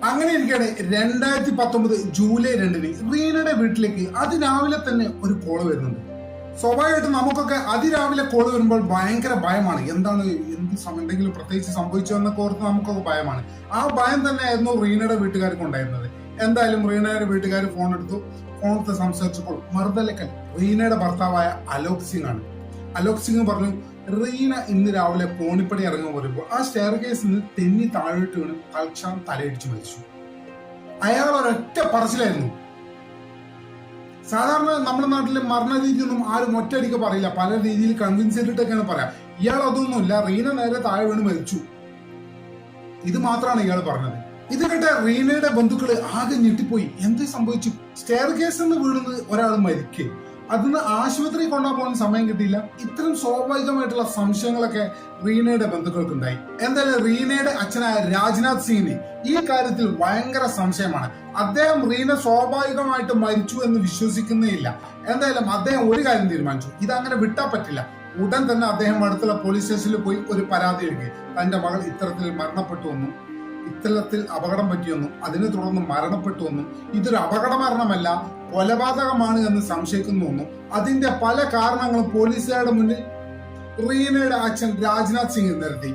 അങ്ങനെ ഇരിക്കുകയാണ് 2019 ജൂലൈ 2 റീനയുടെ വീട്ടിലേക്ക് അതിരാവിലെ തന്നെ ഒരു കോള് വരുന്നുണ്ട്. സ്വാഭാവികമായിട്ടും നമുക്കൊക്കെ അതിരാവിലെ കോള് വരുമ്പോൾ ഭയങ്കര ഭയമാണ്. എന്താണ്, എന്തെങ്കിലും പ്രത്യേകിച്ച് സംഭവിച്ചോ എന്നൊക്കെ ഓർത്ത് നമുക്കൊക്കെ ഭയമാണ്. ആ ഭയം തന്നെയായിരുന്നു റീനയുടെ വീട്ടുകാർക്ക് ഉണ്ടായിരുന്നത്. എന്തായാലും റീനയുടെ വീട്ടുകാർ ഫോൺ എടുത്തു. ഫോണത്തെ സംസാരിച്ചപ്പോൾ മറുതലക്കൽ റീനയുടെ ഭർത്താവായ അലോക് സിംഗ് ആണ്. അലോക് സിംഗ് പറഞ്ഞു, റീന ഇന്ന് രാവിലെ കോണിപ്പടി ഇറങ്ങാൻ വരുമ്പോൾ ആ സ്റ്റെയർ കേസിൽ നിന്ന് തെന്നി താഴോട്ട് വീണ് തൽക്ഷണം തലയിടിച്ചു മരിച്ചു. അയാൾ ഒരൊറ്റ പറച്ചിലായിരുന്നു. സാധാരണ നമ്മുടെ നാട്ടിലെ മരണരീതി ഒന്നും ആരും ഒറ്റയടിക്ക് പറയില്ല, പല രീതിയിൽ കൺവിൻസ് ചെയ്തിട്ടൊക്കെയാണ് പറയാം. ഇയാൾ അതൊന്നുമില്ല, റീന നേരെ താഴെ വീണ് മരിച്ചു, ഇത് മാത്രമാണ് ഇയാൾ പറഞ്ഞത്. ഇത് കേട്ട റീനയുടെ ബന്ധുക്കള് ആകെ ഞെട്ടിപ്പോയി. എന്ത് സംഭവിച്ചു? സ്റ്റെയർ കേസിൽ നിന്ന് വീഴുന്നത് ഒരാൾ മരിക്കേ, അതിന് ആശുപത്രി കൊണ്ടുപോകാൻ സമയം കിട്ടിയില്ല. ഇത്തരം സ്വാഭാവികമായിട്ടുള്ള സംശയങ്ങളൊക്കെ റീനയുടെ ബന്ധുക്കൾക്ക് ഉണ്ടായി. എന്തായാലും റീനയുടെ അച്ഛനായ രാജ്നാഥ് സിംഗിന് ഈ കാര്യത്തിൽ ഭയങ്കര സംശയമാണ്. അദ്ദേഹം റീന സ്വാഭാവികമായിട്ട് മരിച്ചു എന്ന് വിശ്വസിക്കുന്നേയില്ല. എന്തായാലും അദ്ദേഹം ഒരു കാര്യം തീരുമാനിച്ചു, ഇതങ്ങനെ വിട്ടാ പറ്റില്ല. ഉടൻ തന്നെ അദ്ദേഹം അടുത്തുള്ള പോലീസ് സ്റ്റേഷനിൽ പോയി ഒരു പരാതി എഴുതി. തന്റെ മകൾ ഇത്തരത്തിൽ മരണപ്പെട്ടുവെന്നും ഇത്തരത്തിൽ അപകടം പറ്റിയെന്നും അതിനെ തുടർന്ന് മരണപ്പെട്ടുവെന്നും ഇതൊരു അപകട മരണമല്ല, കൊലപാതകമാണ് എന്ന് സംശയിക്കുന്നുവെന്നും അതിന്റെ പല കാരണങ്ങളും പോലീസുകാരുടെ മുന്നിൽ റീനയുടെ അച്ഛൻ രാജ്നാഥ് സിംഗ് നിരത്തി.